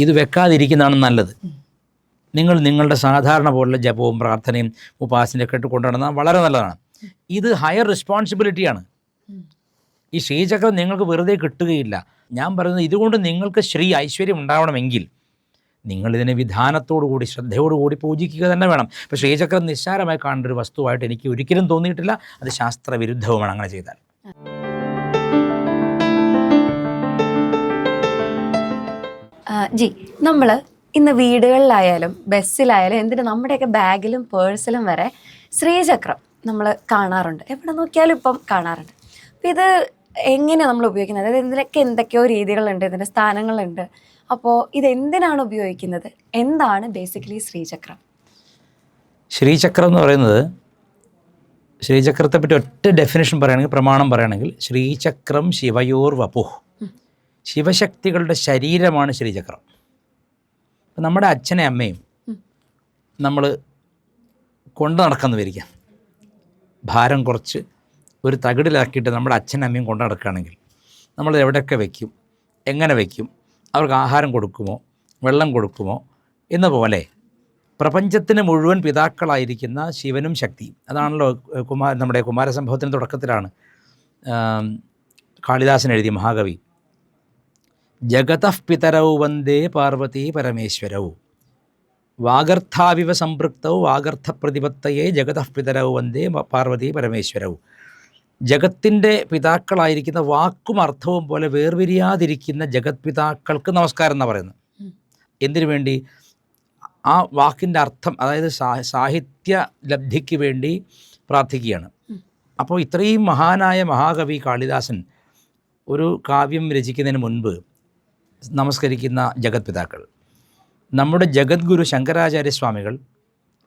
ഇത് വെക്കാതിരിക്കുന്നതാണ് നല്ലത്. നിങ്ങൾ നിങ്ങളുടെ സാധാരണ പോലുള്ള ജപവും പ്രാർത്ഥനയും ഉപാസനയൊക്കെ ഇട്ട് കൊണ്ടുനടന്നാൽ വളരെ നല്ലതാണ്. ഇത് ഹയർ റെസ്പോൺസിബിലിറ്റിയാണ്. ഈ ശ്രീചക്രം നിങ്ങൾക്ക് വെറുതെ കിട്ടുകയില്ല. ഞാൻ പറയുന്നത് ഇതുകൊണ്ട് നിങ്ങൾക്ക് ഐശ്വര്യം ഉണ്ടാവണമെങ്കിൽ നിങ്ങളിതിനെ വിധാനത്തോടുകൂടി ശ്രദ്ധയോടുകൂടി പൂജിക്കുക തന്നെ വേണം. ഇപ്പോൾ ശ്രീചക്രം നിസ്സാരമായി കാണേണ്ട ഒരു വസ്തുവായിട്ട് എനിക്ക് ഒരിക്കലും തോന്നിയിട്ടില്ല. അത് ശാസ്ത്രവിരുദ്ധവുമാണ് അങ്ങനെ ചെയ്താൽ. ജി, നമ്മൾ ഇന്ന് വീടുകളിലായാലും ബസ്സിലായാലും എന്തിനും നമ്മുടെയൊക്കെ ബാഗിലും പേഴ്സിലും വരെ ശ്രീചക്രം നമ്മൾ കാണാറുണ്ട്. എവിടെ നോക്കിയാലും ഇപ്പം കാണാറുണ്ട്. അപ്പം ഇത് എങ്ങനെയാണ് നമ്മൾ ഉപയോഗിക്കുന്നത്? അതായത് ഇതിനൊക്കെ എന്തൊക്കെയോ രീതികളുണ്ട്, ഇതിൻ്റെ സ്ഥാനങ്ങളുണ്ട്. അപ്പോൾ ഇതെന്തിനാണ് ഉപയോഗിക്കുന്നത്? എന്താണ് ബേസിക്കലി ശ്രീചക്രം? ശ്രീചക്രം എന്ന് പറയുന്നത്, ശ്രീചക്രത്തെപ്പറ്റി ഒറ്റ ഡെഫിനേഷൻ പറയുകയാണെങ്കിൽ, പ്രമാണം പറയുകയാണെങ്കിൽ, ശ്രീചക്രം ശിവയോർ വപുഃ, ശിവശക്തികളുടെ ശരീരമാണ് ശ്രീചക്രം. അപ്പം നമ്മുടെ അച്ഛനെ അമ്മയും നമ്മൾ കൊണ്ടു നടക്കാമെന്ന് വിചാരിക്കാം. ഭാരം കുറച്ച് ഒരു തകിടിലാക്കിയിട്ട് നമ്മുടെ അച്ഛനും അമ്മയും കൊണ്ടു നടക്കുകയാണെങ്കിൽ നമ്മൾ എവിടെയൊക്കെ വയ്ക്കും, എങ്ങനെ വയ്ക്കും, അവർക്ക് ആഹാരം കൊടുക്കുമോ, വെള്ളം കൊടുക്കുമോ എന്ന പോലെ പ്രപഞ്ചത്തിന് മുഴുവൻ പിതാക്കളായിരിക്കുന്ന ശിവനും ശക്തിയും. അതാണല്ലോ നമ്മുടെ കുമാരസംഭവത്തിൻ്റെ തുടക്കത്തിലാണ് കാളിദാസൻ എഴുതിയ മഹാകവി, ജഗതഃ പിതരൗ വന്ദേ പാർവതീ പരമേശ്വരൗ വാഗർത്ഥാവിവ സംപൃക്തൗ വാഗർത്ഥപ്രതിപത്തയേ ജഗതഃ പിതരൗ വന്ദേ പാർവതീ പരമേശ്വരൗ. ജഗത്തിൻ്റെ പിതാക്കളായിരിക്കുന്ന വാക്കും അർത്ഥവും പോലെ വേർപിരിയാതിരിക്കുന്ന ജഗത് പിതാക്കൾക്ക് നമസ്കാരം എന്നാണ് പറയുന്നത്. എന്തിനു വേണ്ടി? ആ വാക്കിൻ്റെ അർത്ഥം, അതായത് സാഹിത്യ ലബ്ധിക്ക് വേണ്ടി പ്രാർത്ഥിക്കുകയാണ്. അപ്പോൾ ഇത്രയും മഹാനായ മഹാകവി കാളിദാസൻ ഒരു കാവ്യം രചിക്കുന്നതിന് മുൻപ് നമസ്കരിക്കുന്ന ജഗത് പിതാക്കൾ. നമ്മുടെ ജഗദ്ഗുരു ശങ്കരാചാര്യസ്വാമികൾ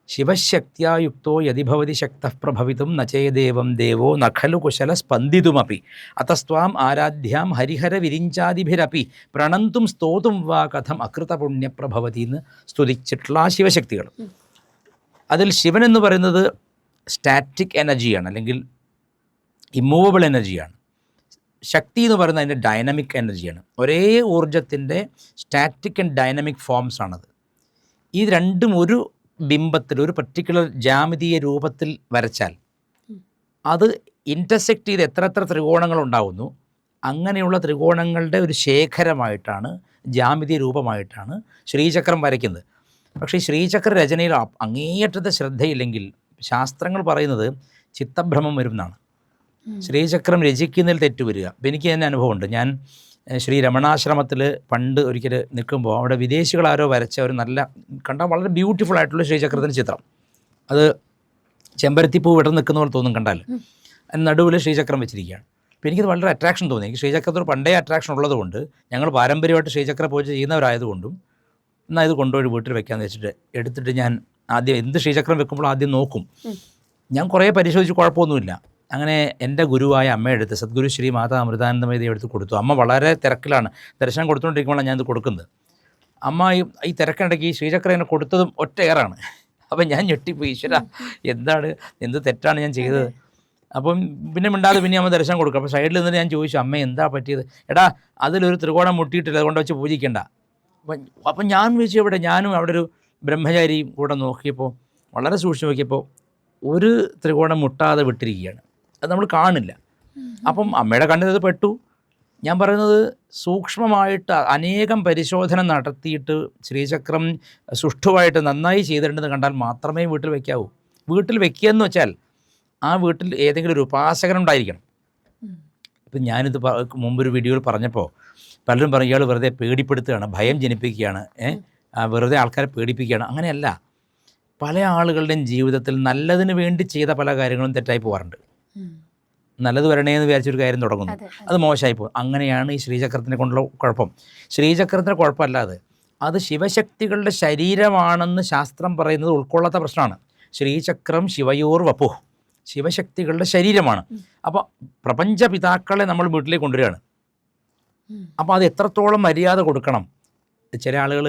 ശിവശക്തിയായുക്തോ യതിഭവതി ശക്തഃ പ്രഭവിതും നചേദേവം ദേവോ നഖലു കുശല സ്പന്ദിതുമപി അതസ്ത്വാം ആരാധ്യാം ഹരിഹര വിരിഞ്ചാദിഭിരപി പ്രണന്തും സ്തോതും വാ കഥം അകൃതപുണ്യപ്രഭവതി എന്ന് സ്തുതിച്ചിട്ടുള്ള ആ ശിവശക്തികൾ. അതിൽ ശിവൻ എന്ന് പറയുന്നത് സ്റ്റാറ്റിക് എനർജിയാണ്, അല്ലെങ്കിൽ ഇമ്മൂവബിൾ എനർജിയാണ്. ശക്തി എന്ന് പറയുന്നത് അതിൻ്റെ ഡൈനാമിക് എനർജിയാണ്. ഒരേ ഊർജത്തിൻ്റെ സ്റ്റാറ്റിക് ആൻഡ് ഡൈനാമിക് ഫോംസ് ആണത്. ഈ രണ്ടും ഒരു ബിംബത്തിൽ, ഒരു പർട്ടിക്കുലർ ജാമിതീയ രൂപത്തിൽ വരച്ചാൽ അത് ഇൻ്റർസെക്റ്റ് ചെയ്ത് എത്ര ത്രികോണങ്ങൾ ഉണ്ടാകുന്നു, അങ്ങനെയുള്ള ത്രികോണങ്ങളുടെ ഒരു ശേഖരമായിട്ടാണ്, ജാമിതീയ രൂപമായിട്ടാണ് ശ്രീചക്രം വരയ്ക്കുന്നത്. പക്ഷേ ഈ ശ്രീചക്ര രചനയിൽ അങ്ങേയറ്റത്തെ ശ്രദ്ധയില്ലെങ്കിൽ ശാസ്ത്രങ്ങൾ പറയുന്നത് ചിത്തഭ്രമം വരും എന്നാണ്. ശ്രീചക്രം രചിക്കുന്നതിൽ തെറ്റുവരിക. അപ്പം എനിക്ക് തന്നെ അനുഭവമുണ്ട്. ഞാൻ ശ്രീ രമണാശ്രമത്തിൽ പണ്ട് ഒരിക്കൽ നിൽക്കുമ്പോൾ അവിടെ വിദേശികളാരോ വരച്ച ഒരു നല്ല, കണ്ടാൽ വളരെ ബ്യൂട്ടിഫുൾ ആയിട്ടുള്ള ശ്രീചക്രത്തിൻ്റെ ചിത്രം. അത് ചെമ്പരത്തിപ്പൂ വിടർന്ന് നിൽക്കുന്ന പോലെ തോന്നും കണ്ടാൽ. നടുവിൽ ശ്രീചക്രം വെച്ചിരിക്കുകയാണ്. അപ്പോൾ എനിക്കത് വളരെ അട്രാക്ഷൻ തോന്നി. എനിക്ക് ശ്രീചക്രത്തോട് പണ്ടേ അട്രാക്ഷൻ ഉള്ളതുകൊണ്ട്, ഞങ്ങൾ പാരമ്പര്യമായിട്ട് ശ്രീചക്ര പൂജ ചെയ്യുന്നവരായതുകൊണ്ടും, എന്നാൽ ഇത് കൊണ്ടുപോയി വീട്ടിൽ വെക്കാമെന്ന് വെച്ചിട്ട് എടുത്തിട്ട് ഞാൻ ആദ്യം എന്ത് ശ്രീചക്രം വെക്കുമ്പോൾ ആദ്യം നോക്കും. ഞാൻ കുറേ പരിശോധിച്ച് കുഴപ്പമൊന്നുമില്ല. അങ്ങനെ എൻ്റെ ഗുരുവായ അമ്മയെടുത്ത്, സദ്ഗുരു ശ്രീ മാതാ അമൃതാനന്ദമതി എടുത്ത് കൊടുത്തു. അമ്മ വളരെ തിരക്കിലാണ്, ദർശനം കൊടുത്തുകൊണ്ടിരിക്കുമ്പോഴാണ് ഞാനിത് കൊടുക്കുന്നത്. അമ്മ ഈ തിരക്കിനിടയ്ക്ക് ഈ ശ്രീചക്രം എന്നെ കൊടുത്തതും ഒറ്റ എയറാണ്. അപ്പം ഞാൻ ഞെട്ടിപ്പോയി, ഈശ്വര എന്ത് തെറ്റാണ് ഞാൻ ചെയ്തത്. അപ്പം പിന്നെ മിണ്ടാതെ പിന്നെ അമ്മ ദർശനം കൊടുക്കും. അപ്പോൾ സൈഡിൽ നിന്നിട്ട് ഞാൻ ചോദിച്ചു, അമ്മ എന്താ പറ്റിയത്? എടാ അതിലൊരു ത്രികോണം മുട്ടിയിട്ടില്ല, അതുകൊണ്ട് വെച്ച് പൂജിക്കണ്ട. അപ്പം ഞാൻ വിളിച്ചു, ഇവിടെ ഞാനും അവിടെ ഒരു ബ്രഹ്മചാരിയും കൂടെ നോക്കിയപ്പോൾ, വളരെ സൂക്ഷിച്ച് നോക്കിയപ്പോൾ ഒരു ത്രികോണം മുട്ടാതെ വിട്ടിരിക്കുകയാണ്. അത് നമ്മൾ കാണില്ല. അപ്പം അമ്മയുടെ കണ്ണിൽ അത് പെട്ടു. ഞാൻ പറയുന്നത് സൂക്ഷ്മമായിട്ട് അനേകം പരിശോധന നടത്തിയിട്ട് ശ്രീചക്രം സുഷ്ഠുവായിട്ട് നന്നായി ചെയ്തിട്ടുണ്ടെന്ന് കണ്ടാൽ മാത്രമേ വീട്ടിൽ വയ്ക്കാവൂ. വീട്ടിൽ വയ്ക്കുകയെന്ന് വെച്ചാൽ ആ വീട്ടിൽ ഏതെങ്കിലും ഒരു ഉപാസകനുണ്ടായിരിക്കണം. ഇപ്പം ഞാനിത് മുമ്പൊരു വീഡിയോയിൽ പറഞ്ഞപ്പോൾ പലരും പറയും ഇയാൾ വെറുതെ പേടിപ്പെടുത്തുകയാണ്, ഭയം ജനിപ്പിക്കുകയാണ്, വെറുതെ ആൾക്കാരെ പേടിപ്പിക്കുകയാണ്. അങ്ങനെയല്ല. പല ആളുകളുടെയും ജീവിതത്തിൽ നല്ലതിന് വേണ്ടി ചെയ്ത പല കാര്യങ്ങളും തെറ്റായി പോകാറുണ്ട്. നല്ലത് വരണേന്ന് വിചാരിച്ചൊരു കാര്യം തുടങ്ങുന്നു, അത് മോശമായി പോകും. അങ്ങനെയാണ് ഈ ശ്രീചക്രത്തിനെ കൊണ്ടുള്ള കുഴപ്പം. ശ്രീചക്രത്തിൻ്റെ കുഴപ്പമല്ലാതെ അത് ശിവശക്തികളുടെ ശരീരമാണെന്ന് ശാസ്ത്രം പറയുന്നത് ഉൾക്കൊള്ളാത്ത പ്രശ്നമാണ്. ശ്രീചക്രം ശിവയോർ വപുഃ, ശിവശക്തികളുടെ ശരീരമാണ്. അപ്പോൾ പ്രപഞ്ചപിതാക്കളെ നമ്മൾ വീട്ടിലേക്ക് കൊണ്ടുവരികയാണ്. അപ്പോൾ അത് എത്രത്തോളം മര്യാദ കൊടുക്കണം. ചില ആളുകൾ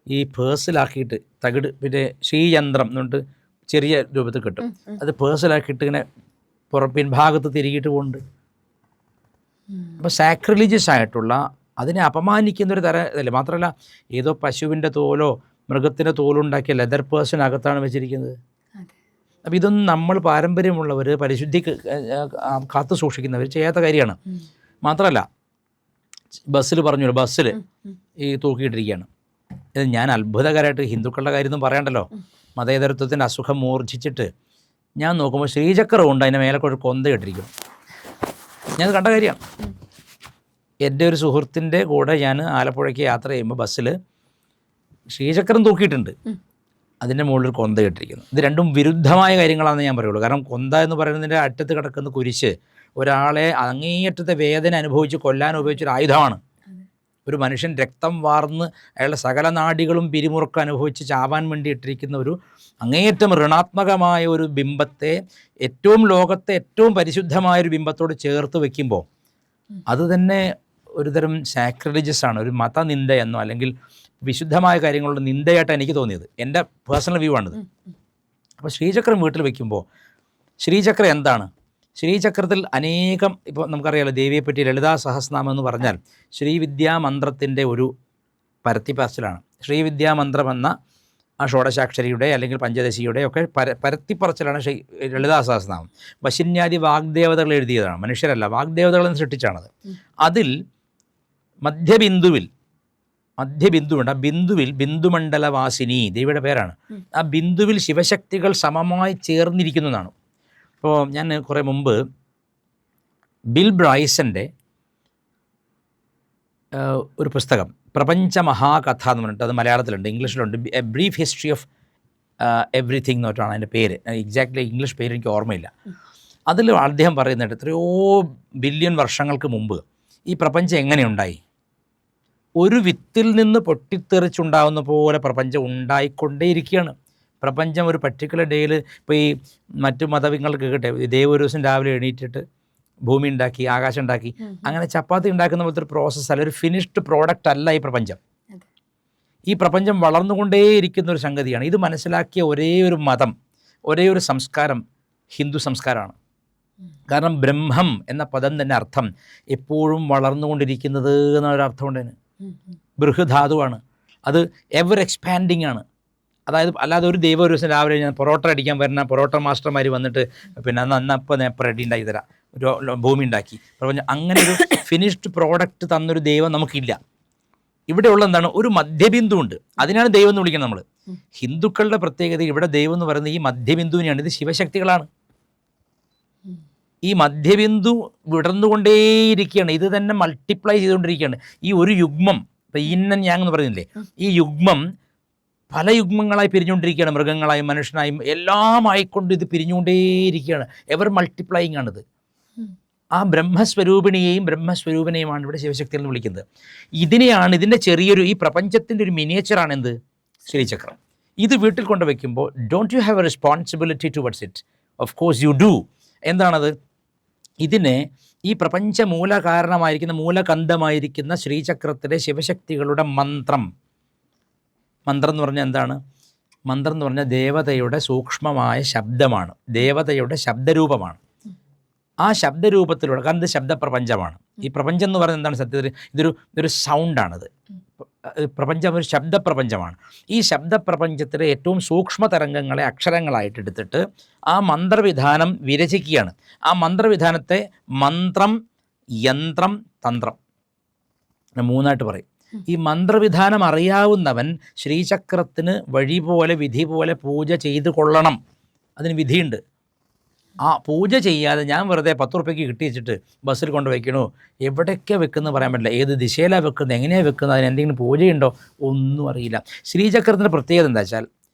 ഈ പേഴ്സിലാക്കിയിട്ട് തകിട്, പിന്നെ ശ്രീയന്ത്രം എന്നുകൊണ്ട് ചെറിയ രൂപത്തിൽ കിട്ടും, അത് പേഴ്സിലാക്കിയിട്ട് ഇങ്ങനെ പിൻഭാഗത്ത് തിരികിട്ട് പോകുന്നുണ്ട്. അപ്പോൾ സാക്രിലീജിയസ് ആയിട്ടുള്ള അതിനെ അപമാനിക്കുന്നൊരു ഇതല്ലേ. മാത്രമല്ല ഏതോ പശുവിൻ്റെ തോലോ മൃഗത്തിൻ്റെ തോലോ ഉണ്ടാക്കിയ ലെതർ പേഴ്സണകത്താണ് വെച്ചിരിക്കുന്നത്. അപ്പോൾ ഇതൊന്നും നമ്മൾ പാരമ്പര്യമുള്ളവർ പരിശുദ്ധി കാത്തു സൂക്ഷിക്കുന്നവർ ചെയ്യാത്ത കാര്യമാണ്. മാത്രമല്ല ബസ്സിൽ പറഞ്ഞല്ലോ, ബസ്സിൽ ഈ തൂക്കിയിട്ടിരിക്കുകയാണ്. ഇത് ഞാൻ അത്ഭുതകരമായിട്ട് ഹിന്ദുക്കളുടെ കാര്യമൊന്നും പറയണ്ടല്ലോ, മതേതരത്വത്തിൻ്റെ അസുഖം മൂർച്ഛിച്ചിട്ട് ഞാൻ നോക്കുമ്പോൾ ശ്രീചക്രം ഉണ്ട്, അതിൻ്റെ മേലെ ഒരു കൊന്ത ഇട്ടിരിക്കും. ഞാനത് കണ്ട കാര്യമാണ്. എൻ്റെ ഒരു സുഹൃത്തിൻ്റെ കൂടെ ഞാൻ ആലപ്പുഴയ്ക്ക് യാത്ര ചെയ്യുമ്പോൾ ബസ്സിൽ ശ്രീചക്രം തൂക്കിയിട്ടുണ്ട്, അതിൻ്റെ മുകളിലൊരു കൊന്ത ഇട്ടിരിക്കുന്നു. ഇത് രണ്ടും വിരുദ്ധമായ കാര്യങ്ങളാണെന്ന് ഞാൻ പറയുള്ളൂ. കാരണം കൊന്ത എന്ന് പറയുന്നതിൻ്റെ അറ്റത്ത് കിടക്കുന്ന കുരിശ് ഒരാളെ അങ്ങേയറ്റത്തെ വേദന അനുഭവിച്ച് കൊല്ലാൻ ഉപയോഗിച്ചൊരു ആയുധമാണ്. ഒരു മനുഷ്യൻ രക്തം വാർന്ന് അയാളുടെ സകല നാഡികളും പിരിമുറുക്കം അനുഭവിച്ച് ചാവാൻ വേണ്ടി ഇട്ടിരിക്കുന്ന ഒരു അങ്ങേയറ്റം ഋണാത്മകമായ ഒരു ബിംബത്തെ ലോകത്തെ ഏറ്റവും പരിശുദ്ധമായൊരു ബിംബത്തോട് ചേർത്ത് വെക്കുമ്പോൾ അത് തന്നെ ഒരുതരം സാക്രിലിജസ് ആണ്, ഒരു മതനിന്ദയെന്നോ അല്ലെങ്കിൽ വിശുദ്ധമായ കാര്യങ്ങളുടെ നിന്ദയായിട്ടാണ് എനിക്ക് തോന്നിയത്. എൻ്റെ പേഴ്സണൽ വ്യൂ ആണിത്. അപ്പോൾ ശ്രീചക്രം വീട്ടിൽ വയ്ക്കുമ്പോൾ ശ്രീചക്രം എന്താണ്? ശ്രീചക്രത്തിൽ അനേകം, ഇപ്പോൾ നമുക്കറിയാമല്ലോ ദേവിയെപ്പറ്റി ലളിതാ സഹസ്രനാമം എന്ന് പറഞ്ഞാൽ ശ്രീവിദ്യാമന്ത്രത്തിൻ്റെ ഒരു പരത്തിപ്പറച്ചിലാണ്. ശ്രീവിദ്യാമന്ത്രം എന്ന ആ ഷോഡശാക്ഷരിയുടെ അല്ലെങ്കിൽ പഞ്ചദശിയുടെ ഒക്കെ പരത്തിപ്പറച്ചിലാണ് ലളിതാ സഹസ്രനാമം. വശിന്യാദി വാഗ്ദേവതകൾ എഴുതിയതാണ്, മനുഷ്യരല്ല, വാഗ്ദേവതകളെന്ന് സൃഷ്ടിച്ചാണത്. അതിൽ മധ്യബിന്ദുണ്ട്. ആ ബിന്ദുവിൽ ബിന്ദുമണ്ഡലവാസിനി ദേവിയുടെ പേരാണ്. ആ ബിന്ദുവിൽ ശിവശക്തികൾ സമമായി ചേർന്നിരിക്കുന്നതാണ്. ഇപ്പോൾ ഞാൻ കുറേ മുമ്പ് ബിൽ ബ്രൈസൻ്റെ ഒരു പുസ്തകം പ്രപഞ്ച മഹാകഥ എന്ന് പറഞ്ഞിട്ട്, അത് മലയാളത്തിലുണ്ട്, ഇംഗ്ലീഷിലുണ്ട്. A Brief History of Everything എന്ന് പറഞ്ഞിട്ടാണ് അതിൻ്റെ പേര്. എക്സാക്ട്ലി ഇംഗ്ലീഷ് പേര് എനിക്ക് ഓർമ്മയില്ല. അതിൽ അദ്ദേഹം പറയുന്നുണ്ട് എത്രയോ ബില്യൺ വർഷങ്ങൾക്ക് മുമ്പ് ഈ പ്രപഞ്ചം എങ്ങനെയുണ്ടായി. ഒരു വിത്തിൽ നിന്ന് പൊട്ടിത്തെറിച്ചുണ്ടാകുന്ന പോലെ പ്രപഞ്ചം ഉണ്ടായിക്കൊണ്ടേയിരിക്കുകയാണ്. പ്രപഞ്ചം ഒരു പർട്ടിക്കുലർ ഡേയിൽ, ഇപ്പോൾ ഈ മറ്റു മതങ്ങൾക്ക് കേട്ടെ, ദേവ ഒരു ദിവസം രാവിലെ എണീറ്റിട്ട് ഭൂമി ഉണ്ടാക്കി, ആകാശം ഉണ്ടാക്കി, അങ്ങനെ ചപ്പാത്തി ഉണ്ടാക്കുന്ന പോലത്തെ ഒരു പ്രോസസ്സ് അല്ല, ഒരു ഫിനിഷ്ഡ് പ്രോഡക്റ്റ് അല്ല ഈ പ്രപഞ്ചം. ഈ പ്രപഞ്ചം വളർന്നുകൊണ്ടേയിരിക്കുന്ന ഒരു സംഗതിയാണ്. ഇത് മനസ്സിലാക്കിയ ഒരേ ഒരു മതം, ഒരേ ഒരു സംസ്കാരം ഹിന്ദു സംസ്കാരമാണ്. കാരണം ബ്രഹ്മം എന്ന പദം തന്നെ അർത്ഥം എപ്പോഴും വളർന്നുകൊണ്ടിരിക്കുന്നത് എന്നൊരർത്ഥം തന്നെ. ബൃഹധാതുവാണ്, അത് എവർ എക്സ്പാൻഡിങ് ആണ്. അതായത് അല്ലാതെ ഒരു ദൈവം ഒരു ദിവസം രാവിലെ ഞാൻ പൊറോട്ട അടിക്കാൻ വരുന്ന പൊറോട്ട മാസ്റ്റർമാർ വന്നിട്ട് പിന്നെ അന്നപ്പോൾ നേപ്പം റെഡി ഉണ്ടാക്കി തരാം, ഒരു ഭൂമി ഉണ്ടാക്കി പ്രപഞ്ചം, അങ്ങനെ ഒരു ഫിനിഷ്ഡ് പ്രോഡക്റ്റ് തന്നൊരു ദൈവം നമുക്കില്ല. ഇവിടെയുള്ള എന്താണ്, ഒരു മധ്യബിന്ദു ഉണ്ട്, അതിനാണ് ദൈവം എന്ന് വിളിക്കുന്നത് നമ്മൾ. ഹിന്ദുക്കളുടെ പ്രത്യേകത ഇവിടെ ദൈവം എന്ന് പറയുന്നത് ഈ മധ്യബിന്ദുവിനെയാണ്. ഇത് ശിവശക്തികളാണ്. ഈ മധ്യബിന്ദു വിടർന്നുകൊണ്ടേയിരിക്കുകയാണ്, ഇത് തന്നെ മൾട്ടിപ്ലൈ ചെയ്തുകൊണ്ടിരിക്കുകയാണ്. ഈ ഒരു യുഗ്മം, ഇപ്പോൾ ഇന്നൻ യാങ് എന്ന് പറയുന്നില്ലേ, ഈ യുഗ്മം പല യുഗ്മങ്ങളായി പിരിഞ്ഞുകൊണ്ടിരിക്കുകയാണ്, മൃഗങ്ങളായും മനുഷ്യനായും എല്ലാം ആയിക്കൊണ്ട് ഇത് പിരിഞ്ഞുകൊണ്ടേയിരിക്കുകയാണ്. എവർ മൾട്ടിപ്ലൈയിങ് ആണിത്. ആ ബ്രഹ്മസ്വരൂപിണിയെയും ബ്രഹ്മസ്വരൂപിനെയുമാണ് ഇവിടെ ശിവശക്തി എന്ന് വിളിക്കുന്നത്. ഇതിനെയാണ്, ഇതിൻ്റെ ചെറിയൊരു, ഈ പ്രപഞ്ചത്തിൻ്റെ ഒരു മിനിയേച്ചറാണ് എന്ത്, ശ്രീചക്രം. ഇത് വീട്ടിൽ കൊണ്ട് വയ്ക്കുമ്പോൾ don't you have A responsibility towards it? Of course you do. എന്താണത്? ഇതിനെ ഈ പ്രപഞ്ച മൂലകാരണമായിരിക്കുന്ന മൂലകന്ധമായിരിക്കുന്ന ശ്രീചക്രത്തിലെ ശിവശക്തികളുടെ മന്ത്രം എന്ന് പറഞ്ഞാൽ എന്താണ്? മന്ത്രം എന്ന് പറഞ്ഞാൽ ദേവതയുടെ സൂക്ഷ്മമായ ശബ്ദമാണ്, ദേവതയുടെ ശബ്ദരൂപമാണ്. ആ ശബ്ദരൂപത്തിലൂടെ, കാരണം ഇത് ശബ്ദപ്രപഞ്ചമാണ്. ഈ പ്രപഞ്ചം എന്ന് പറയുന്നത് എന്താണ്? സത്യത്തിൽ ഇതൊരു സൗണ്ടാണിത്. പ്രപഞ്ചം ഒരു ശബ്ദപ്രപഞ്ചമാണ്. ഈ ശബ്ദപ്രപഞ്ചത്തിലെ ഏറ്റവും സൂക്ഷ്മ തരംഗങ്ങളെ അക്ഷരങ്ങളായിട്ട് എടുത്തിട്ട് ആ മന്ത്രവിധാനം വിരചിക്കുകയാണ്. ആ മന്ത്രവിധാനത്തെ മന്ത്രം, യന്ത്രം, തന്ത്രം മൂന്നായിട്ട് പറയും. ഈ മന്ത്രവിധാനം അറിയാവുന്നവൻ ശ്രീചക്രത്തിന് വഴി പോലെ വിധി പോലെ പൂജ ചെയ്ത് കൊള്ളണം. അതിന് വിധിയുണ്ട്. ആ പൂജ ചെയ്യാതെ ഞാൻ വെറുതെ 10 റുപ്യക്ക് കിട്ടി വെച്ചിട്ട് ബസ്സിൽ കൊണ്ട് വയ്ക്കണോ, എവിടെയൊക്കെ വെക്കുന്നത് പറയാൻ പറ്റില്ല, ഏത് ദിശയിലാണ് വെക്കുന്നത്, എങ്ങനെയാണ് വെക്കുന്നത്, അതിന് എന്തെങ്കിലും പൂജയുണ്ടോ, ഒന്നും അറിയില്ല. ശ്രീചക്രത്തിൻ്റെ പ്രത്യേകത എന്താ വെച്ചാൽ,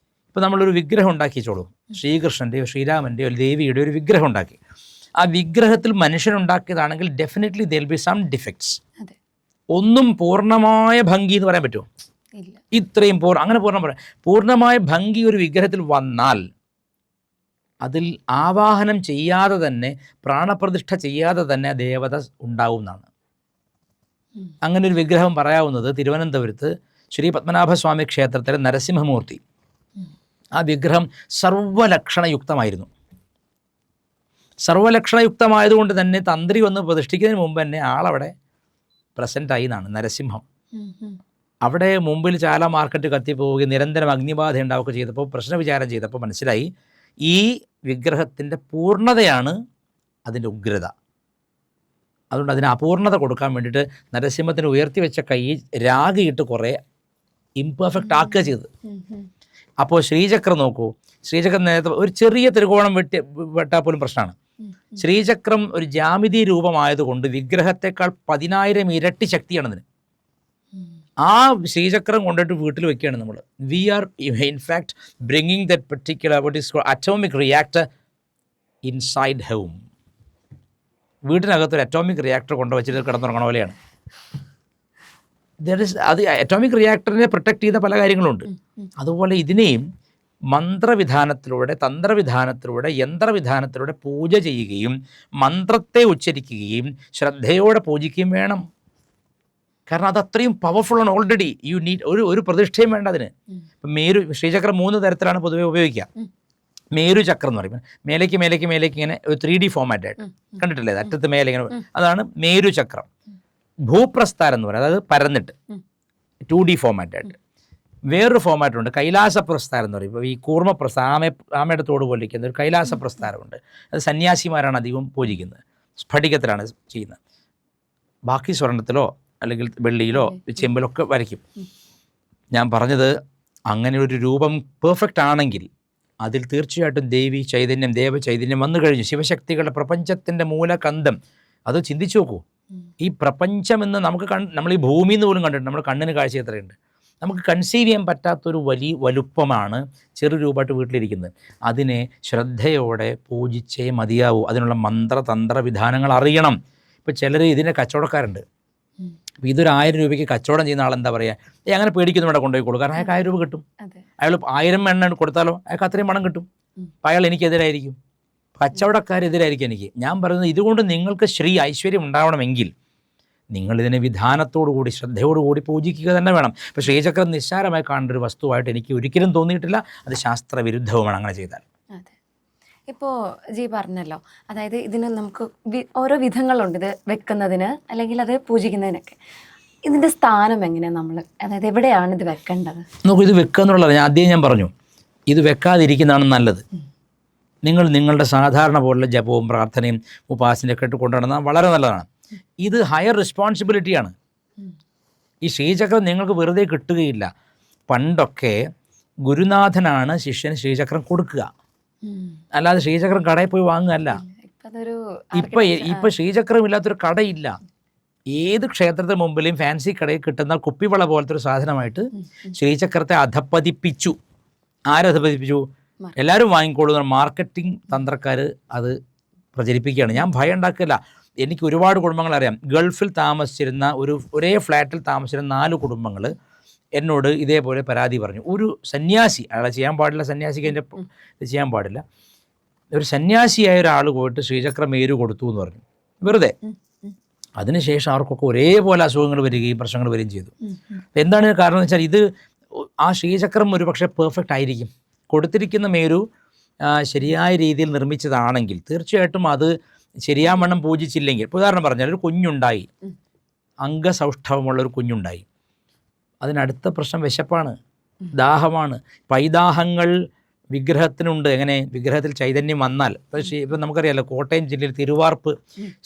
ഇപ്പോൾ നമ്മളൊരു വിഗ്രഹം ഉണ്ടാക്കിച്ചോളൂ, ശ്രീകൃഷ്ണൻ്റെയോ ശ്രീരാമൻ്റെയോ ദേവിയുടെയോ ഒരു വിഗ്രഹം ഉണ്ടാക്കി. ആ വിഗ്രഹത്തിൽ മനുഷ്യനുണ്ടാക്കിയതാണെങ്കിൽ definitely there will be some defects. ഒന്നും പൂർണ്ണമായ ഭംഗി എന്ന് പറയാൻ പറ്റുമോ? ഇത്രയും അങ്ങനെ പൂർണ്ണമായ ഭംഗി ഒരു വിഗ്രഹത്തിൽ വന്നാൽ അതിൽ ആവാഹനം ചെയ്യാതെ തന്നെ, പ്രാണപ്രതിഷ്ഠ ചെയ്യാതെ തന്നെ ദേവത ഉണ്ടാവും എന്നാണ്. അങ്ങനെ ഒരു വിഗ്രഹം പറയാവുന്നത് തിരുവനന്തപുരത്ത് ശ്രീ പത്മനാഭസ്വാമി ക്ഷേത്രത്തിലെ നരസിംഹമൂർത്തി. ആ വിഗ്രഹം സർവ്വലക്ഷണയുക്തമായിരുന്നു. സർവ്വലക്ഷണയുക്തമായതുകൊണ്ട് തന്നെ തന്ത്രി വന്ന് പ്രതിഷ്ഠിക്കുന്നതിന് മുമ്പ് തന്നെ ആളവിടെ പ്രസൻ്റായി എന്നാണ് നരസിംഹം. അവിടെ മുമ്പിൽ ചാല മാർക്കറ്റ് കത്തിപ്പോവുകയും നിരന്തരം അഗ്നിബാധ ഉണ്ടാവുകയൊക്കെ ചെയ്തപ്പോൾ പ്രശ്നവിചാരം ചെയ്തപ്പോൾ മനസ്സിലായി ഈ വിഗ്രഹത്തിൻ്റെ പൂർണ്ണതയാണ് അതിൻ്റെ ഉഗ്രത. അതുകൊണ്ട് അതിന് അപൂർണത കൊടുക്കാൻ വേണ്ടിയിട്ട് നരസിംഹത്തിന് ഉയർത്തി വെച്ച കൈ രാഗിയിട്ട് കുറേ ഇംപെർഫെക്റ്റ് ആക്കുക ചെയ്തത്. അപ്പോൾ ശ്രീചക്രം നോക്കൂ, ശ്രീചക്രം നേരത്തെ ഒരു ചെറിയ ത്രികോണം വെട്ടാൽ പോലും പ്രശ്നമാണ്. ശ്രീചക്രം ഒരു ജാമിതി രൂപമായതുകൊണ്ട് വിഗ്രഹത്തെക്കാൾ 10,000 ഇരട്ടി ശക്തിയാണ് അതിന്. ആ ശ്രീചക്രം കൊണ്ടിട്ട് വീട്ടിൽ വെക്കുകയാണ് നമ്മൾ. We are in fact bringing that particular what is called atomic reactor inside home. വീട്ടിനകത്തൊരു അറ്റോമിക് റിയാക്ടർ കൊണ്ടുവച്ചിട്ട് കിടന്നുറങ്ങണ പോലെയാണ്. അത് അറ്റോമിക് റിയാക്ടറിനെ പ്രൊട്ടക്ട് ചെയ്യുന്ന പല കാര്യങ്ങളുണ്ട്. അതുപോലെ ഇതിനെയും മന്ത്രവിധാനത്തിലൂടെ, തന്ത്രവിധാനത്തിലൂടെ, യന്ത്രവിധാനത്തിലൂടെ പൂജ ചെയ്യുകയും മന്ത്രത്തെ ഉച്ചരിക്കുകയും ശ്രദ്ധയോടെ പൂജിക്കുകയും വേണം. കാരണം അത് അത്രയും പവർഫുള്ളാണ്. ഓൾറെഡി യു നീഡ് ഒരു പ്രതിഷ്ഠയും വേണ്ട അതിന്. ഇപ്പം ശ്രീചക്രം 3 തരത്തിലാണ് പൊതുവെ ഉപയോഗിക്കുക. മേരുചക്രം എന്ന് പറയും, മേലേക്ക് മേലേക്ക് മേലേക്ക് ഇങ്ങനെ ഒരു 3D ഫോമാറ്റായിട്ട് കണ്ടിട്ടില്ലേ, അറ്റത്ത് മേലെ ഇങ്ങനെ, അതാണ് മേരുചക്രം. ഭൂപ്രസ്ഥാരം എന്ന് പറയും, അതായത് പരന്നിട്ട് 2D ഫോമാറ്റായിട്ട്. വേറൊരു ഫോമാറ്റുണ്ട് കൈലാസ പ്രസ്ഥാനം എന്ന് പറയും. ഇപ്പോൾ ഈ കൂർമ്മപ്രസ്ഥാനം, ആമയുടെ തോട് പോലെ ഇരിക്കുന്ന ഒരു കൈലാസ പ്രസ്ഥാനമുണ്ട്. അത് സന്യാസിമാരാണ് അധികം പൂജിക്കുന്നത്, സ്ഫടികത്തിലാണ് ചെയ്യുന്നത്. ബാക്കി സ്വർണ്ണത്തിലോ അല്ലെങ്കിൽ വെള്ളിയിലോ ചെമ്പിലൊക്കെ വരയ്ക്കും. ഞാൻ പറഞ്ഞത് അങ്ങനെ ഒരു രൂപം പെർഫെക്റ്റ് ആണെങ്കിൽ അതിൽ തീർച്ചയായിട്ടും ദേവി ചൈതന്യം, ദേവ ചൈതന്യം വന്നു കഴിഞ്ഞു. ശിവശക്തികളുടെ പ്രപഞ്ചത്തിൻ്റെ മൂലകന്ധം അത് ചിന്തിച്ചു നോക്കൂ. ഈ പ്രപഞ്ചമെന്ന് നമുക്ക് നമ്മൾ ഈ ഭൂമിയിൽ നിന്ന് പോലും കണ്ടിട്ടുണ്ട്, നമ്മുടെ കണ്ണിന് കാഴ്ച എത്രയുണ്ട്. നമുക്ക് കൺസീവ് ചെയ്യാൻ പറ്റാത്തൊരു വലിയ വലുപ്പമാണ് ചെറു രൂപമായിട്ട് വീട്ടിലിരിക്കുന്നത്. അതിനെ ശ്രദ്ധയോടെ പൂജിച്ചേ മതിയാവൂ. അതിനുള്ള മന്ത്രതന്ത്ര വിധാനങ്ങൾ അറിയണം. ഇപ്പോൾ ചിലർ ഇതിൻ്റെ കച്ചവടക്കാരുണ്ട്. അപ്പോൾ ഇതൊരു 1000 രൂപയ്ക്ക് കച്ചവടം ചെയ്യുന്ന ആളെന്താ പറയുക, അങ്ങനെ പേടിക്കുന്നു ഇവിടെ കൊണ്ടുപോയി കൊടുക്കും. കാരണം അയാൾക്ക് 1000 രൂപ കിട്ടും. അയാൾ 1000 എണ്ണം കൊടുത്താലോ അയാൾക്ക് അത്രയും പണം കിട്ടും. അപ്പോൾ അയാൾ എനിക്കെതിരായിരിക്കും, കച്ചവടക്കാരെതിരായിരിക്കും എനിക്ക്. ഞാൻ പറയുന്നത് ഇതുകൊണ്ട് നിങ്ങൾക്ക് ഐശ്വര്യം ഉണ്ടാവണമെങ്കിൽ നിങ്ങളിതിനെ വിധാനത്തോടു കൂടി ശ്രദ്ധയോടുകൂടി പൂജിക്കുക തന്നെ വേണം. ഇപ്പോൾ ശ്രീചക്രം നിസ്സാരമായി കാണേണ്ട ഒരു വസ്തുവായിട്ട് എനിക്ക് ഒരിക്കലും തോന്നിയിട്ടില്ല. അത് ശാസ്ത്രവിരുദ്ധവുമാണ് അങ്ങനെ ചെയ്താൽ. അതെ, ഇപ്പോൾ ജി പറഞ്ഞല്ലോ, അതായത് ഇതിന് നമുക്ക് ഓരോ വിധങ്ങളുണ്ട് ഇത് വെക്കുന്നതിന് അല്ലെങ്കിൽ അത് പൂജിക്കുന്നതിനൊക്കെ. ഇതിൻ്റെ സ്ഥാനം എങ്ങനെയാണ് നമ്മൾ, അതായത് എവിടെയാണ് ഇത് വെക്കേണ്ടത്? നോക്കൂ, ഇത് വെക്കുക എന്നുള്ളത് ഞാൻ പറഞ്ഞു, ഇത് വെക്കാതിരിക്കുന്നതാണ് നല്ലത്. നിങ്ങൾ നിങ്ങളുടെ സാധാരണ പോലുള്ള ജപവും പ്രാർത്ഥനയും ഉപാസനയൊക്കെ ഇട്ട് കൊണ്ടുനടന്നാൽ വളരെ നല്ലതാണ്. ഇത് ഹയർ റെസ്പോൺസിബിലിറ്റിയാണ്. ഈ ശ്രീചക്രം നിങ്ങൾക്ക് വെറുതെ കിട്ടുകയില്ല. പണ്ടൊക്കെ ഗുരുനാഥനാണ് ശിഷ്യന് ശ്രീചക്രം കൊടുക്കുക, അല്ലാതെ ശ്രീചക്രം കടയിൽ പോയി വാങ്ങുകയല്ല. ഇപ്പം ശ്രീചക്രം ഇല്ലാത്തൊരു കടയില്ല. ഏത് ക്ഷേത്രത്തിന് മുമ്പിലും ഫാൻസി കടയിൽ കിട്ടുന്ന കുപ്പിവള പോലത്തെ ഒരു സാധനമായിട്ട് ശ്രീചക്രത്തെ അധപ്പതിപ്പിച്ചു. ആരധപ്പതിപ്പിച്ചു? എല്ലാവരും വാങ്ങിക്കോളുന്ന മാർക്കറ്റിംഗ് തന്ത്രക്കാർ അത് പ്രചരിപ്പിക്കുകയാണ്. ഞാൻ ഭയം ഉണ്ടാക്കില്ല. എനിക്ക് ഒരുപാട് കുടുംബങ്ങൾ അറിയാം. ഗൾഫിൽ താമസിച്ചിരുന്ന ഒരേ ഫ്ലാറ്റിൽ താമസിച്ചിരുന്ന 4 കുടുംബങ്ങൾ എന്നോട് ഇതേപോലെ പരാതി പറഞ്ഞു. ഒരു സന്യാസി, അയാളെ ചെയ്യാൻ പാടില്ല, സന്യാസിക്ക് അതിൻ്റെ ചെയ്യാൻ പാടില്ല, ഒരു സന്യാസിയായ ഒരാൾ പോയിട്ട് ശ്രീചക്രം മേരു കൊടുത്തു എന്ന് പറഞ്ഞു, വെറുതെ. അതിനുശേഷം അവർക്കൊക്കെ ഒരേപോലെ അസുഖങ്ങൾ വരികയും പ്രശ്നങ്ങൾ വരികയും ചെയ്തു. എന്താണ് കാരണം എന്ന് വെച്ചാൽ, ഇത് ആ ശ്രീചക്രം ഒരു പക്ഷേ പെർഫെക്റ്റ് ആയിരിക്കും. കൊടുത്തിരിക്കുന്ന മേരു ശരിയായ രീതിയിൽ നിർമ്മിച്ചതാണെങ്കിൽ തീർച്ചയായിട്ടും അത് ശരിയാവണ്ണം പൂജിച്ചില്ലെങ്കിൽ, ഇപ്പോൾ ഉദാഹരണം പറഞ്ഞാൽ ഒരു കുഞ്ഞുണ്ടായി, അംഗസൗഷ്ഠവമുള്ളൊരു കുഞ്ഞുണ്ടായി, അതിനടുത്ത പ്രശ്നം വിശപ്പാണ്, ദാഹമാണ്. പൈദാഹങ്ങൾ വിഗ്രഹത്തിനുണ്ട്. എങ്ങനെ? വിഗ്രഹത്തിൽ ചൈതന്യം വന്നാൽ. ഇപ്പം നമുക്കറിയാമല്ലോ, കോട്ടയം ജില്ലയിൽ തിരുവാർപ്പ്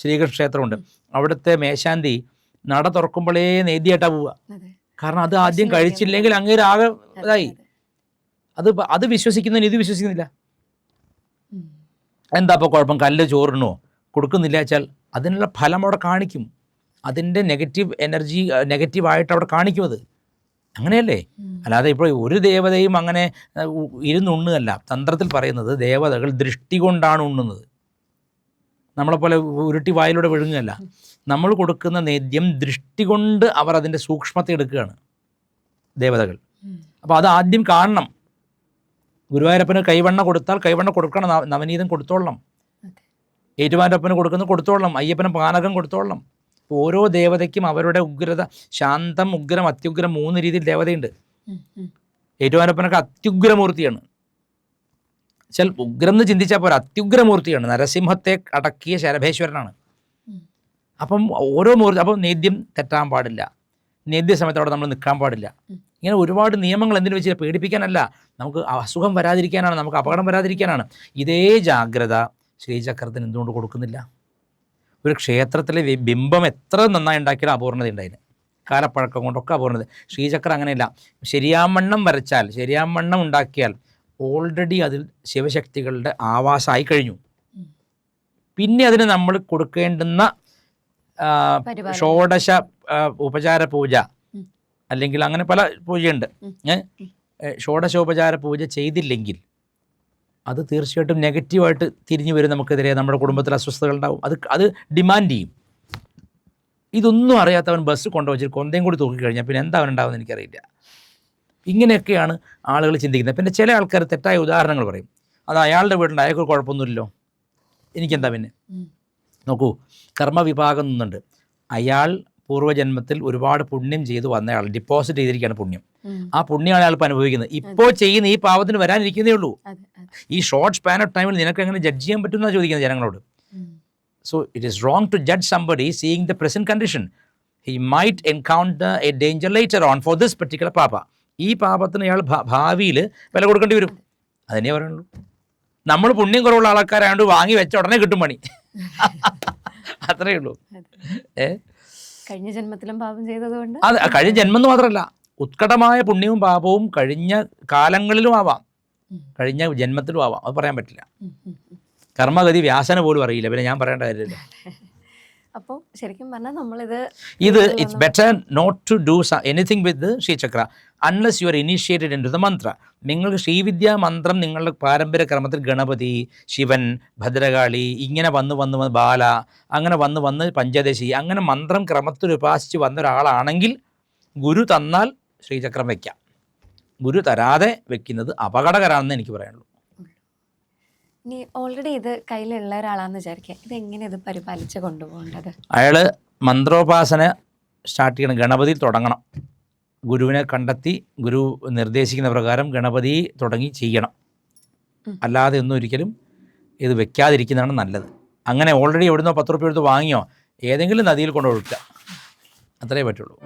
ശ്രീകൃഷ്ണ ക്ഷേത്രമുണ്ട്. അവിടുത്തെ മേശാന്തി നട തുറക്കുമ്പോഴേ നേദ്യമായിട്ടാണ് പോവുക. കാരണം അത് ആദ്യം കഴിച്ചില്ലെങ്കിൽ അങ്ങേര് ആകെ ഇതായി. അത് വിശ്വസിക്കുന്നതിന് ഇത് വിശ്വസിക്കുന്നില്ല. എന്താ ഇപ്പോൾ കുഴപ്പം? കല്ല് ചോറിനോ കൊടുക്കുന്നില്ല വെച്ചാൽ അതിനുള്ള ഫലം അവിടെ കാണിക്കും. അതിൻ്റെ നെഗറ്റീവ് എനർജി നെഗറ്റീവായിട്ട് അവിടെ കാണിക്കും. അത് അങ്ങനെയല്ലേ? അല്ലാതെ ഇപ്പോൾ ഒരു ദേവതയും അങ്ങനെ ഇരുന്നുണ്ണുകയല്ല. തന്ത്രത്തിൽ പറയുന്നത് ദേവതകൾ ദൃഷ്ടി കൊണ്ടാണ് ഉണ്ണുന്നത്. നമ്മളെപ്പോലെ ഉരുട്ടി വായിലൂടെ വിഴുങ്ങുകയല്ല. നമ്മൾ കൊടുക്കുന്ന നേദ്യം ദൃഷ്ടി കൊണ്ട് അവർ അതിൻ്റെ സൂക്ഷ്മത എടുക്കുകയാണ് ദേവതകൾ. അപ്പോൾ അത് ആദ്യം കാണണം. ഗുരുവായൂരപ്പന് കൈവണ്ണ കൊടുത്താൽ കൈവണ്ണ കൊടുക്കണം, നവനീതം കൊടുത്തോളണം. ഏറ്റുമാനപ്പന് കൊടുത്തോളണം. അയ്യപ്പന് പാനകം കൊടുത്തോളണം. ഓരോ ദേവതയ്ക്കും അവരുടെ ഉഗ്രത, ശാന്തം, ഉഗ്രം, അത്യുഗ്രം 3 രീതിയിൽ ദേവതയുണ്ട്. ഏറ്റുമാനപ്പനൊക്കെ അത്യുഗ്രമൂർത്തിയാണ്. ഉഗ്രം എന്ന് ചിന്തിച്ചാൽ പോരാ, അത്യുഗ്രമൂർത്തിയാണ്. നരസിംഹത്തെ അടക്കിയ ശരഭേശ്വരനാണ്. അപ്പം ഓരോ മുഹൂർത്തം, അപ്പം നേദ്യം തെറ്റാൻ പാടില്ല, നേദ്യ സമയത്ത് അവിടെ നമ്മൾ നിൽക്കാൻ പാടില്ല. ഇങ്ങനെ ഒരുപാട് നിയമങ്ങൾ എന്തിനു വെച്ചാൽ പേടിപ്പിക്കാനല്ല, നമുക്ക് അസുഖം വരാതിരിക്കാനാണ്, നമുക്ക് അപകടം വരാതിരിക്കാനാണ്. ഇതേ ജാഗ്രത ശ്രീചക്രത്തിന് എന്തുകൊണ്ട് കൊടുക്കുന്നില്ല? ഒരു ക്ഷേത്രത്തിലെ ബിംബം എത്ര നന്നായി ഉണ്ടാക്കിയാലും അപൂർണത ഉണ്ടായില്ല, കാലപ്പഴക്കം കൊണ്ടൊക്കെ അപൂർണത. ശ്രീചക്രം അങ്ങനെയല്ല, ശരിയാമണ്ണം വരച്ചാൽ, ശരിയാമണ്ണം ഉണ്ടാക്കിയാൽ ഓൾറെഡി അതിൽ ശിവശക്തികളുടെ ആവാസമായി കഴിഞ്ഞു. പിന്നെ അതിന് നമ്മൾ കൊടുക്കേണ്ടുന്ന ഷോഡശ ഉപചാര പൂജ, അല്ലെങ്കിൽ അങ്ങനെ പല പൂജയുണ്ട്. ഷോഡശോപചാര പൂജ ചെയ്തില്ലെങ്കിൽ അത് തീർച്ചയായിട്ടും നെഗറ്റീവായിട്ട് തിരിഞ്ഞു വരും നമുക്കെതിരെ. നമ്മുടെ കുടുംബത്തിൽ അസ്വസ്ഥതകൾ ഉണ്ടാവും, അത് ഡിമാൻഡ് ചെയ്യും. ഇതൊന്നും അറിയാത്തവൻ ബസ് കൊണ്ടുവച്ചിട്ട് കൊന്തയും കൂടി തൂക്കിക്കഴിഞ്ഞാൽ പിന്നെ എന്താ അവനുണ്ടാവുമെന്ന് എനിക്കറിയില്ല. ഇങ്ങനെയൊക്കെയാണ് ആളുകൾ ചിന്തിക്കുന്നത്. പിന്നെ ചില ആൾക്കാർ തെറ്റായ ഉദാഹരണങ്ങൾ പറയും. അത് അയാളുടെ വീട്ടിൽ അയാൾക്ക് കുഴപ്പമൊന്നുമില്ലല്ലോ, എനിക്കെന്താ പിന്നെ. നോക്കൂ, കർമ്മവിഭാഗം എന്നുണ്ട്. അയാൾ പൂർവ്വജന്മത്തിൽ ഒരുപാട് പുണ്യം ചെയ്ത് വന്നയാൾ ഡിപ്പോസിറ്റ് ചെയ്തിരിക്കുകയാണ് പുണ്യം. ആ പുണ്യമാണ് അയാൾ ഇപ്പോൾ അനുഭവിക്കുന്നത്. ഇപ്പോൾ ചെയ്യുന്ന ഈ പാവത്തിന് വരാനിരിക്കുന്നേ ഉള്ളൂ. ഈ ഷോർട്ട് സ്പാൻ ഓഫ് ടൈമിൽ നിനക്ക് എങ്ങനെ ജഡ്ജ് ചെയ്യാൻ പറ്റുമെന്നാണ് ചോദിക്കുന്നത് ജനങ്ങളോട്. So it is wrong to judge somebody seeing the present condition. He might encounter a danger later on for this particular പാപ. ഈ പാപത്തിന് അയാൾ ഭാവിയിൽ വില കൊടുക്കേണ്ടി വരും. അതിനെ പറയുള്ളൂ. നമ്മൾ പുണ്യം കുറവുള്ള ആൾക്കാരായതുകൊണ്ട് വാങ്ങി വെച്ച ഉടനെ കിട്ടും പണി, അത്രയേ ഉള്ളൂ. കഴിഞ്ഞ ജന്മത്തിലും പാപം ചെയ്തതുകൊണ്ട്. അത് കഴിഞ്ഞ ജന്മം എന്ന് മാത്രമല്ല, ഉത്കടമായ പുണ്യവും പാപവും കഴിഞ്ഞ കാലങ്ങളിലും ആവാം, കഴിഞ്ഞ ജന്മത്തിലും ആവാം. അത് പറയാൻ പറ്റില്ല. കർമ്മഗതി വ്യാസന പോലും അറിയില്ല, പിന്നെ ഞാൻ പറയേണ്ട കാര്യമില്ല. അപ്പോൾ ശരിക്കും പറഞ്ഞാൽ നമ്മളിത് it's better not to do anything with ശ്രീചക്ര unless you are initiated into the മന്ത്ര. നിങ്ങൾക്ക് ശ്രീവിദ്യാ മന്ത്രം നിങ്ങളുടെ പാരമ്പര്യ ക്രമത്തിൽ ഗണപതി, ശിവൻ, ഭദ്രകാളി, ഇങ്ങനെ വന്ന് ബാല, അങ്ങനെ വന്ന് പഞ്ചദശി, അങ്ങനെ മന്ത്രം ക്രമത്തിൽ ഉപാസിച്ച് വന്ന ഒരാളാണെങ്കിൽ ഗുരു തന്നാൽ ശ്രീചക്രം വയ്ക്കാം. ഗുരു തരാതെ വെക്കുന്നത് അപകടകരമാണെന്ന് എനിക്ക് പറയാനുള്ളൂ. ഇനി ഓൾറെഡി ഇത് കയ്യിലുള്ള ഒരാളാണെന്ന് വിചാരിക്കുക, ഇതെങ്ങനെ ഇത് പരിപാലിച്ച് കൊണ്ടുപോകേണ്ടത്? അയാൾ മന്ത്രോപാസന സ്റ്റാർട്ട് ചെയ്യണം, ഗണപതി തുടങ്ങണം. ഗുരുവിനെ കണ്ടെത്തി ഗുരു നിർദ്ദേശിക്കുന്ന പ്രകാരം ഗണപതി തുടങ്ങി ചെയ്യണം. അല്ലാതെ ഒന്നും ഒരിക്കലും ഇത് വെക്കാതിരിക്കുന്നതാണ് നല്ലത്. അങ്ങനെ ഓൾറെഡി എവിടുന്നോ 10 രൂപ എടുത്ത് വാങ്ങിയോ ഏതെങ്കിലും നദിയിൽ കൊണ്ട് ഒഴുക്കുക, അത്രേ പറ്റുള്ളൂ.